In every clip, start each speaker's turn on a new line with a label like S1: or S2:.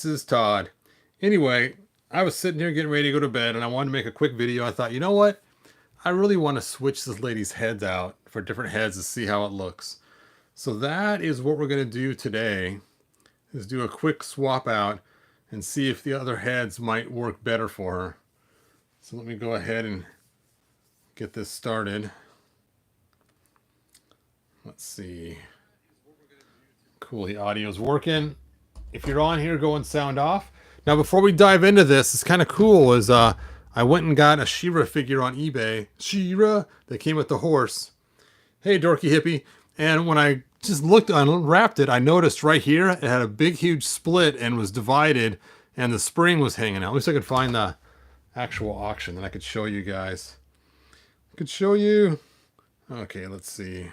S1: This is Todd. Anyway, I was sitting here getting ready to go to bed and I wanted to make a quick video. I thought, you know what? I really want to switch this lady's heads out for different heads to see how it looks. So that is what we're going to do today, is do a quick swap out and see if the other heads might work better for her. So let me go ahead and get this started. Let's see. Cool, the audio's working. If you're on here, go and sound off. Now, before we dive into this, it's kind of cool. I went and got a She-Ra figure on eBay. She-Ra, that came with the horse. Hey, dorky hippie. And when I just unwrapped it, I noticed right here it had a big, huge split and was divided, and the spring was hanging out. At least I could find the actual auction, and I could show you guys. I could show you. Okay, let's see.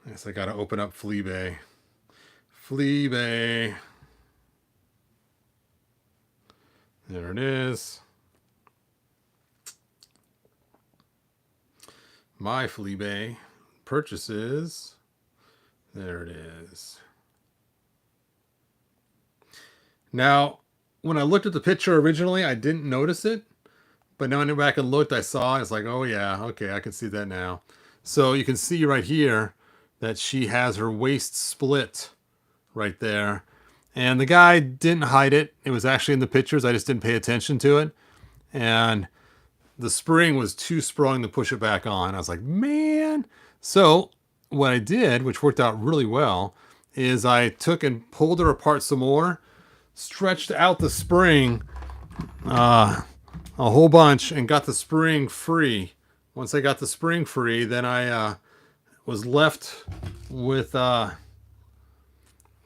S1: I guess I gotta open up Fleabay. Fleabay. There it is. My Fleabay purchases. There it is. Now, when I looked at the picture originally, I didn't notice it. But now I went back and looked, I saw it. It's like, oh yeah, okay, I can see that now. So you can see right here that she has her waist split right there. And the guy didn't hide it. It was actually in the pictures. I just didn't pay attention to it. And the spring was too sprung to push it back on. I was like, man. So what I did, which worked out really well, is I took and pulled her apart some more, stretched out the spring a whole bunch, and got the spring free. Once I got the spring free, then I was left with that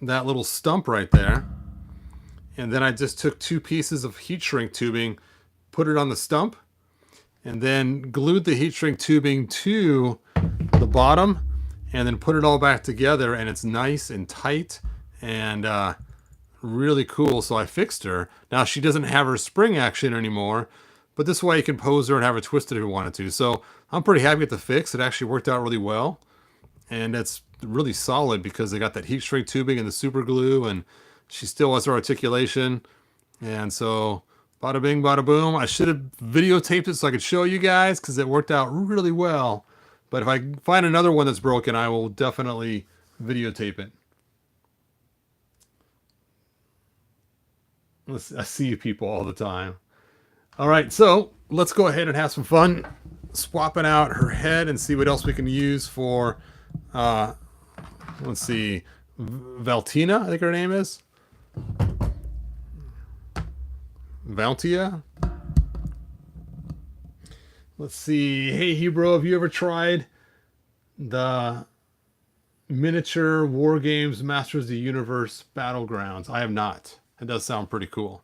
S1: little stump right there. And then I just took 2 pieces of heat shrink tubing, put it on the stump, and then glued the heat shrink tubing to the bottom, and then put it all back together, and it's nice and tight and really cool. So I fixed her. Now she doesn't have her spring action anymore, but this way you can pose her and have her twisted if you wanted to. So I'm pretty happy with the fix. It actually worked out really well. And it's really solid because they got that heat shrink tubing and the super glue, and she still has her articulation. And so bada bing, bada boom. I should have videotaped it so I could show you guys because it worked out really well. But if I find another one that's broken, I will definitely videotape it. I see you people all the time. All right, so let's go ahead and have some fun swapping out her head and see what else we can use for, let's see, Vlattia, I think her name is. Vlattia. Let's see. Hey, Hebrew, have you ever tried the miniature War Games Masters of the Universe Battlegrounds? I have not. It does sound pretty cool.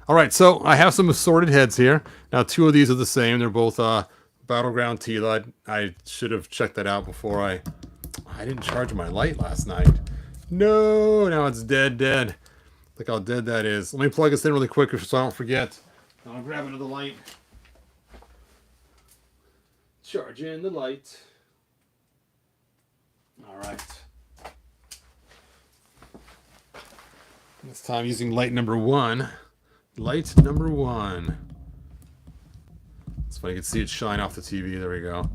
S1: All right, so I have some assorted heads here. Now, 2 of these are the same. They're both Battleground Tila. I should have checked that out before I didn't charge my light last night. No, now it's dead. Look how dead that is. Let me plug this in really quick so I don't forget. I'll grab another light. Charge in the light. All right. This time using light number 1. Light number 1. It's funny, you can see it shine off the TV. There we go.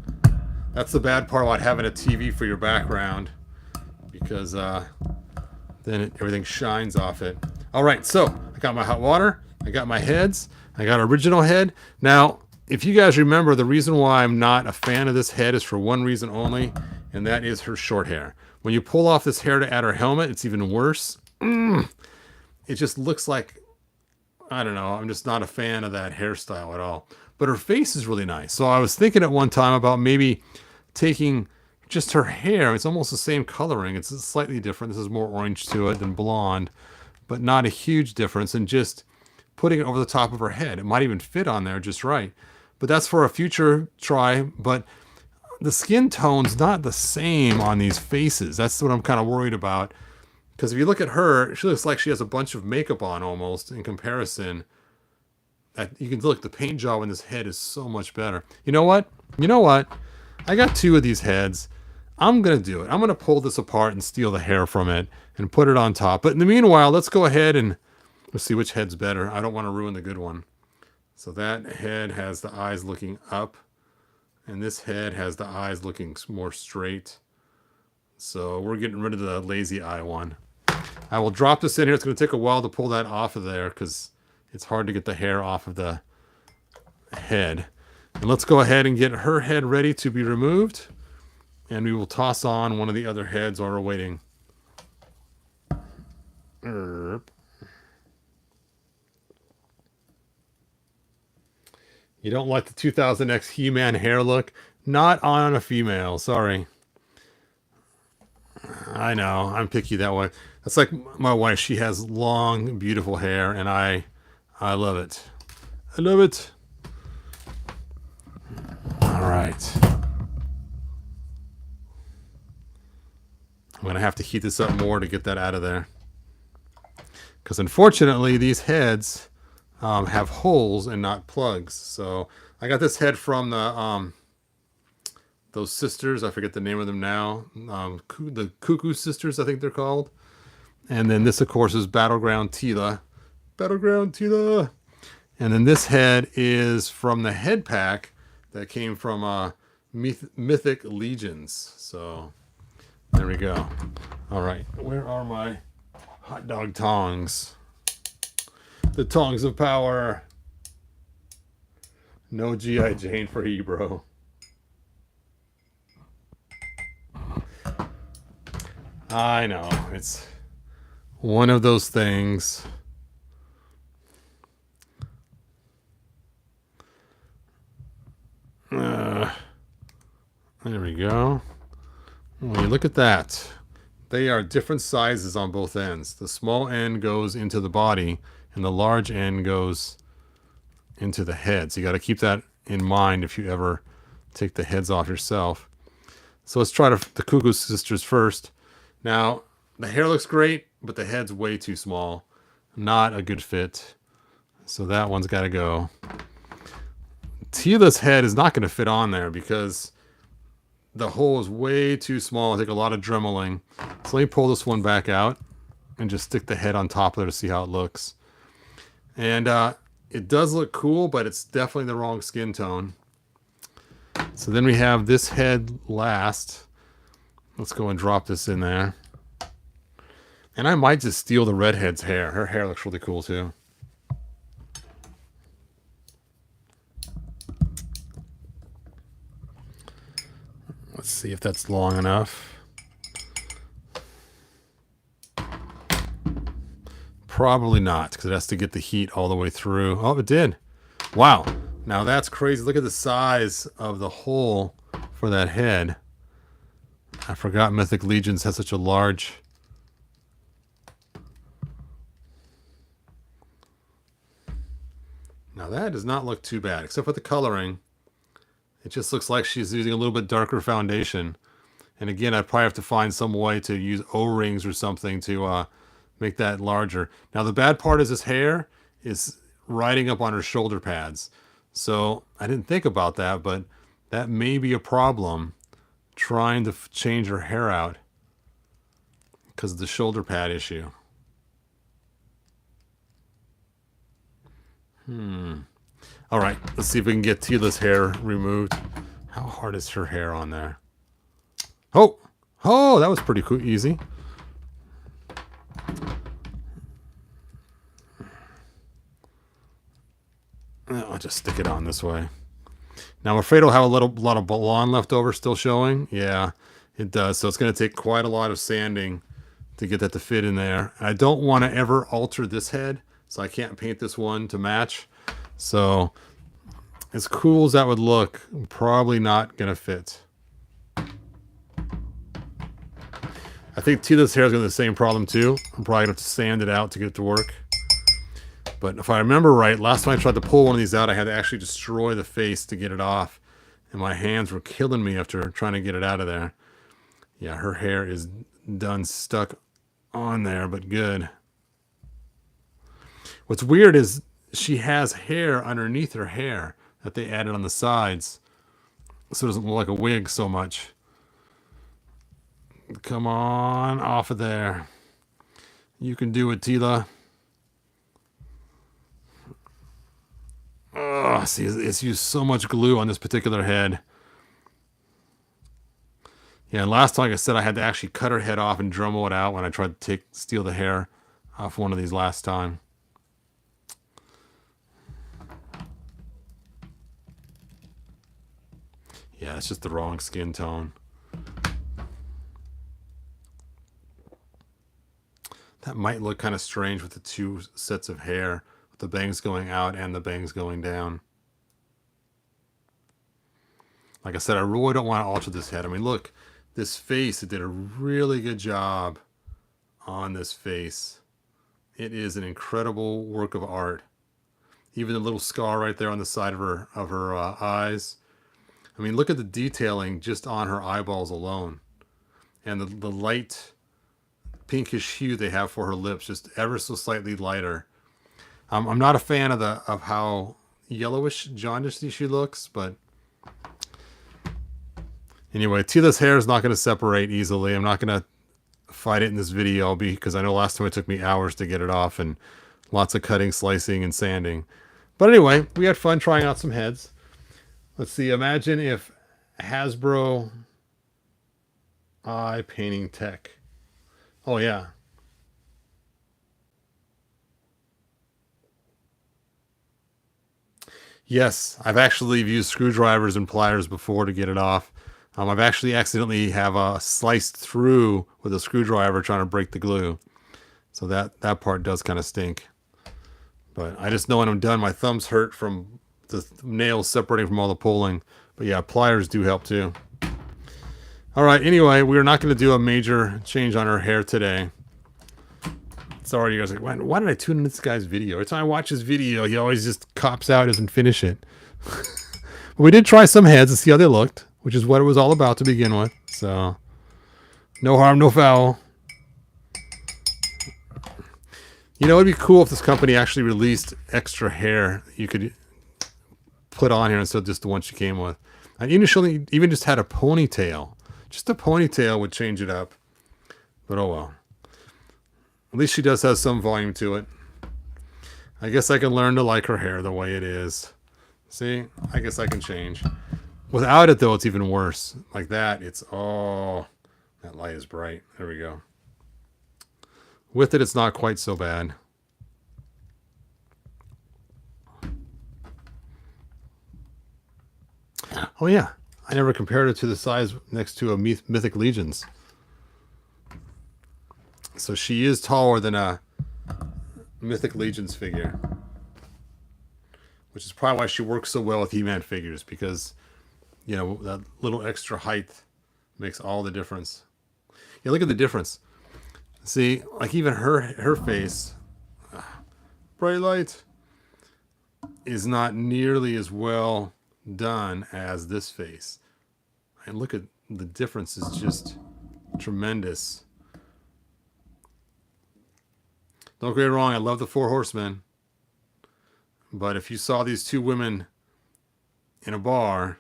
S1: That's the bad part about having a TV for your background, because then everything shines off it. All right, so I got my hot water. I got my heads. I got original head. Now, if you guys remember, the reason why I'm not a fan of this head is for one reason only, and that is her short hair. When you pull off this hair to add her helmet, it's even worse. It just looks like, I don't know, I'm just not a fan of that hairstyle at all. But her face is really nice. So I was thinking at one time about maybe taking just her hair. It's almost the same coloring. It's slightly different. This is more orange to it than blonde, but not a huge difference. And just putting it over the top of her head. It might even fit on there just right. But that's for a future try. But the skin tone's not the same on these faces. That's what I'm kind of worried about. Because if you look at her, she looks like she has a bunch of makeup on almost in comparison. You can look, the paint job on this head is so much better. You know what? I got 2 of these heads. I'm going to do it. I'm going to pull this apart and steal the hair from it and put it on top. But in the meanwhile, let's go ahead and let's see which head's better. I don't want to ruin the good one. So that head has the eyes looking up, and this head has the eyes looking more straight. So we're getting rid of the lazy eye one. I will drop this in here. It's going to take a while to pull that off of there because it's hard to get the hair off of the head. And let's go ahead and get her head ready to be removed. And we will toss on one of the other heads while we're waiting. You don't like the 2000X He-Man hair look? Not on a female, sorry. I know, I'm picky that way. That's like my wife. She has long, beautiful hair, and I love it. I love it. All right. I'm going to have to heat this up more to get that out of there. Because unfortunately, these heads have holes and not plugs. So I got this head from the those sisters. I forget the name of them now. The Cuckoo Sisters, I think they're called. And then this, of course, is Battleground Tila. Battleground Tila. And then this head is from the head pack that came from Mythic Legions. So there we go. All right. Where are my hot dog tongs? The tongs of power. No G.I. Jane for Ebro. I know. It's one of those things. There we go. Well, you look at that. They are different sizes on both ends. The small end goes into the body, and the large end goes into the head. So you got to keep that in mind if you ever take the heads off yourself. So let's try the Cuckoo Sisters first. Now, the hair looks great, but the head's way too small. Not a good fit. So that one's got to go. Tila's head is not going to fit on there because the hole is way too small. It'll take a lot of dremeling. So let me pull this one back out and just stick the head on top of there to see how it looks. And it does look cool, but it's definitely the wrong skin tone. So then we have this head last. Let's go and drop this in there. And I might just steal the redhead's hair. Her hair looks really cool too. Let's see if that's long enough. Probably not, because it has to get the heat all the way through. Oh, it did. Wow. Now that's crazy. Look at the size of the hole for that head. I forgot Mythic Legions has such a large... Now that does not look too bad, except for the coloring. It just looks like she's using a little bit darker foundation. And again, I'd probably have to find some way to use O-rings or something to make that larger. Now the bad part is this hair is riding up on her shoulder pads. So I didn't think about that, but that may be a problem trying to change her hair out because of the shoulder pad issue. All right, let's see if we can get Tila's hair removed. How hard is her hair on there? Oh, that was pretty cool, easy. I'll just stick it on this way. Now I'm afraid it'll have a lot of blonde left over still showing. Yeah, it does. So it's going to take quite a lot of sanding to get that to fit in there. I don't want to ever alter this head, so I can't paint this one to match. So as cool as that would look, probably not going to fit. I think Tila's hair is going to have the same problem too. I'm probably going to have to sand it out to get it to work. But if I remember right, last time I tried to pull one of these out, I had to actually destroy the face to get it off. And my hands were killing me after trying to get it out of there. Yeah, her hair is done stuck on there, but good. What's weird is she has hair underneath her hair that they added on the sides. So it doesn't look like a wig so much. Come on, off of there. You can do it, Tila. Oh, see, it's used so much glue on this particular head. Yeah, and last time, like I said, I had to actually cut her head off and Dremel it out when I tried to steal the hair off one of these last time. Yeah, it's just the wrong skin tone. That might look kind of strange with the two sets of hair, with the bangs going out and the bangs going down. Like I said, I really don't want to alter this head. I mean, look, this face, it did a really good job on this face. It is an incredible work of art. Even the little scar right there on the side of her eyes. I mean, look at the detailing just on her eyeballs alone. And the light pinkish hue they have for her lips, just ever so slightly lighter. I'm not a fan of how yellowish, jaundicey she looks, but anyway, Tila's hair is not going to separate easily. I'm not going to fight it in this video because I know last time it took me hours to get it off and lots of cutting, slicing, and sanding. But anyway, we had fun trying out some heads. Let's see. Imagine if Hasbro eye painting tech. Oh, yeah. Yes, I've actually used screwdrivers and pliers before to get it off. I've actually accidentally have sliced through with a screwdriver trying to break the glue. So that part does kind of stink. But I just know when I'm done, my thumbs hurt from the nails separating from all the pulling. But yeah, pliers do help too. All right, anyway, we're not going to do a major change on her hair today. Sorry, you guys are like, why did I tune in this guy's video? Every time I watch his video, he always just cops out, doesn't finish it. But we did try some heads to see how they looked, which is what it was all about to begin with. So, no harm, no foul. You know, it'd be cool if this company actually released extra hair you could put on here instead of just the one she came with. I initially even just had a ponytail. Just a ponytail would change it up. But oh well. At least she does have some volume to it. I guess I can learn to like her hair the way it is. See? I guess I can change. Without it, though, it's even worse. Like that, it's... Oh, that light is bright. There we go. With it, it's not quite so bad. Oh, yeah. I never compared it to the size next to a Mythic Legions. So she is taller than a Mythic Legions figure. Which is probably why she works so well with He-Man figures. Because, you know, that little extra height makes all the difference. Yeah, look at the difference. See, like even her face, bright light, is not nearly as well done as this face. And look at the difference is just tremendous. Don't get me wrong, I love the Four Horsemen. But if you saw these two women in a bar,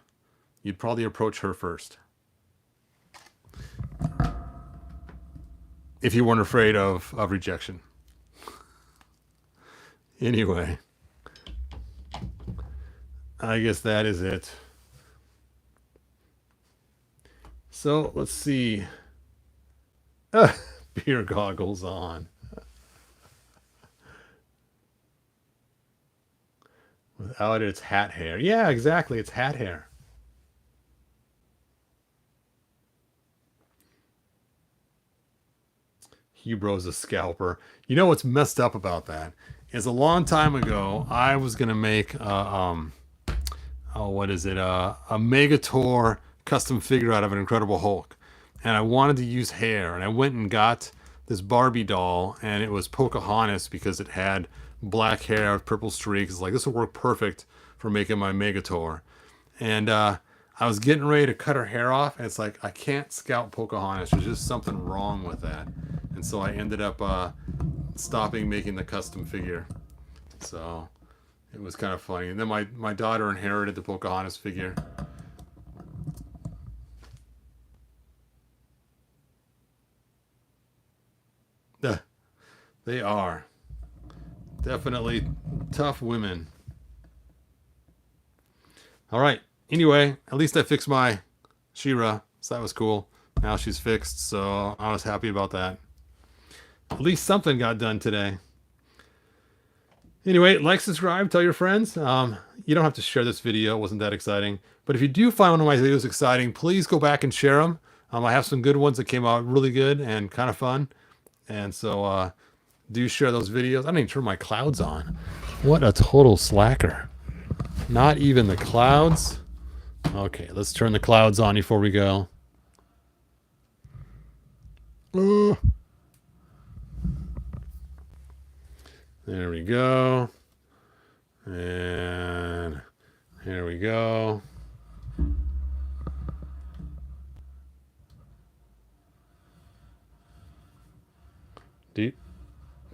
S1: you'd probably approach her first. If you weren't afraid of rejection. Anyway. I guess that is it. So, let's see. Beer goggles on. Without it, it's hat hair. Yeah, exactly. It's hat hair. Hubro's a scalper. You know what's messed up about that is a long time ago, I was going to make, what is it? A Megator custom figure out of an Incredible Hulk. And I wanted to use hair. And I went and got this Barbie doll. And it was Pocahontas because it had black hair with purple streaks. Like, this will work perfect for making my Megator. And I was getting ready to cut her hair off. And it's like, I can't scalp Pocahontas. There's just something wrong with that. And so I ended up stopping making the custom figure. So it was kind of funny. And then my daughter inherited the Pocahontas figure. They are definitely tough women. All right. Anyway, at least I fixed my She-Ra, so that was cool. Now she's fixed, so I was happy about that. At least something got done today. Anyway, like, subscribe, tell your friends. You don't have to share this video. It wasn't that exciting. But if you do find one of my videos exciting, please go back and share them. I have some good ones that came out really good and kind of fun. And so do share those videos. I didn't even turn my clouds on. What a total slacker. Not even the clouds. Okay, let's turn the clouds on before we go. There we go. And here we go. Doot,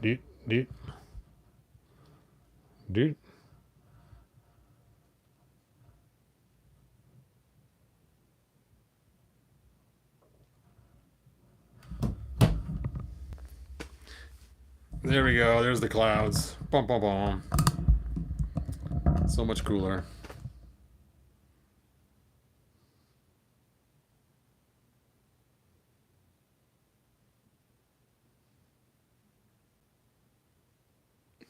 S1: doot, doot. Doot. There we go. There's the clouds. Bum, bum, bum. So much cooler.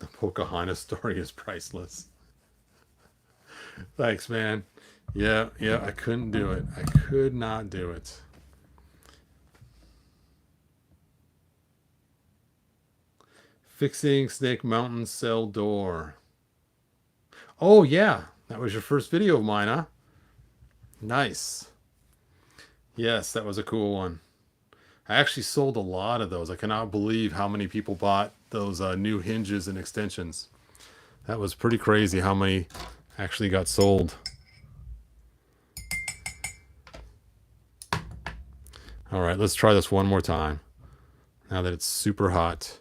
S1: The Pocahontas story is priceless. Thanks, man. Yeah, I couldn't do it. I could not do it. Fixing Snake Mountain cell door. Oh, yeah. That was your first video of mine, huh? Nice. Yes, that was a cool one. I actually sold a lot of those. I cannot believe how many people bought those new hinges and extensions. That was pretty crazy how many actually got sold. All right, let's try this one more time. Now that it's super hot,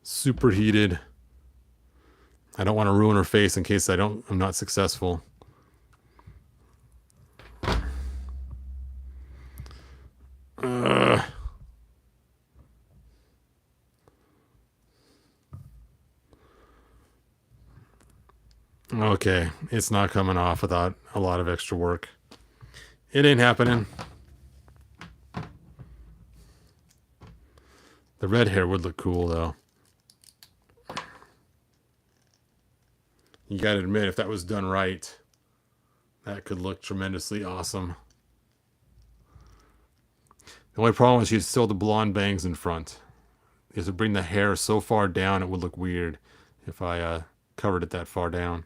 S1: super heated. I don't want to ruin her face in case I'm not successful. Okay, it's not coming off without a lot of extra work. It ain't happening. The red hair would look cool, though. You gotta admit, if that was done right, that could look tremendously awesome. The only problem is you still have the blonde bangs in front. You have to bring the hair so far down, it would look weird if I covered it that far down.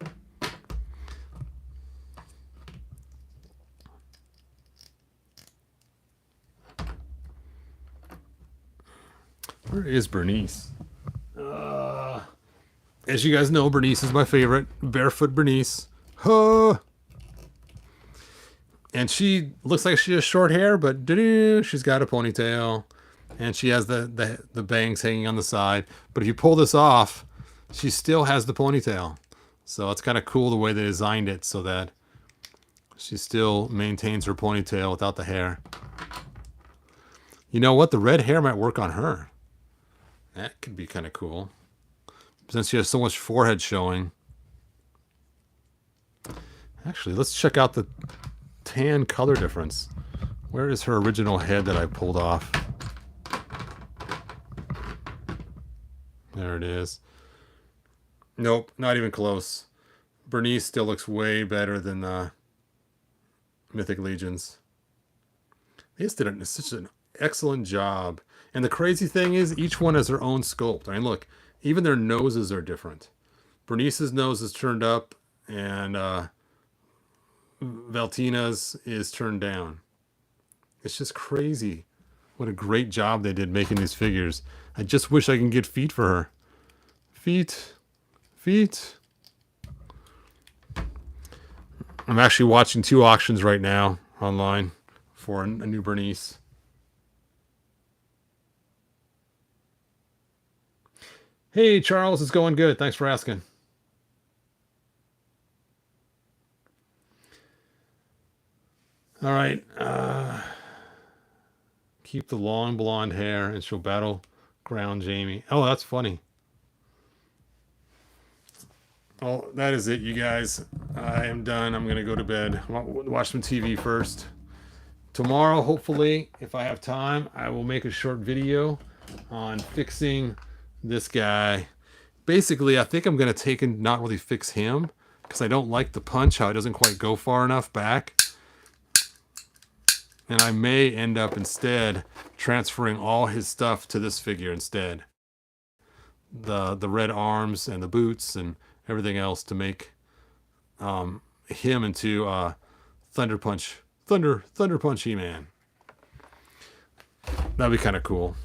S1: Where is Bernice? As you guys know, Bernice is my favorite. Barefoot Bernice. Huh. And she looks like she has short hair, but she's got a ponytail. And she has the bangs hanging on the side. But if you pull this off, she still has the ponytail. So it's kind of cool the way they designed it so that she still maintains her ponytail without the hair. You know what? The red hair might work on her. That could be kind of cool. Since she has so much forehead showing. Actually, let's check out the tan color difference. Where is her original head that I pulled off? There it is. Nope, not even close. Bernice still looks way better than Mythic Legions. They just did such an excellent job. And the crazy thing is, each one has their own sculpt. I mean, look, even their noses are different. Bernice's nose is turned up, and Vlattia's is turned down. It's just crazy. What a great job they did making these figures. I just wish I can get feet for her. Feet. I'm actually watching 2 auctions right now online for a new Bernice. Hey, Charles, it's going good. Thanks for asking. All right. Keep the long blonde hair and she'll battle Ground Jamie. Oh, that's funny. Well, that is it, you guys. I am done. I'm going to go to bed. Watch some TV first. Tomorrow, hopefully, if I have time, I will make a short video on fixing this guy. Basically, I think I'm going to take and not really fix him because I don't like the punch, how it doesn't quite go far enough back. And I may end up instead transferring all his stuff to this figure instead. The red arms and the boots and everything else to make him into Thunder Punch He-Man. That'd be kind of cool.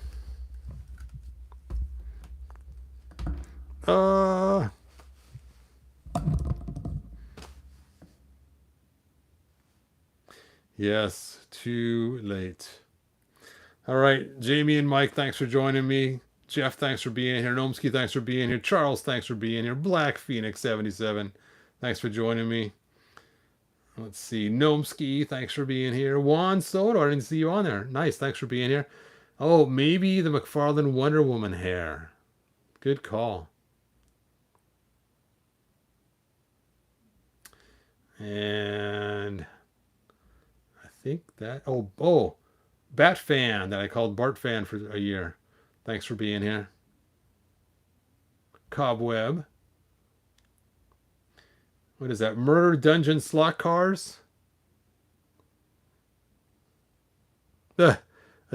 S1: Yes, too late. All right, Jamie and Mike, thanks for joining me. Jeff, thanks for being here. Gnomsky, thanks for being here. Charles, thanks for being here. Black Phoenix 77, thanks for joining me. Let's see. Gnomsky, thanks for being here. Juan Soto, I didn't see you on there. Nice, thanks for being here. Oh, maybe the McFarlane Wonder Woman hair. Good call. And I think that, oh, Bat Fan that I called Bart Fan for a year. Thanks for being here. Cobweb. What is that? Murder Dungeon Slot Cars? A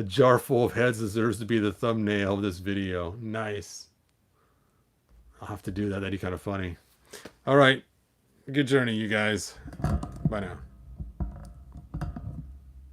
S1: jar full of heads deserves to be the thumbnail of this video. Nice. I'll have to do that. That'd be kind of funny. All right. Good journey, you guys. Bye now.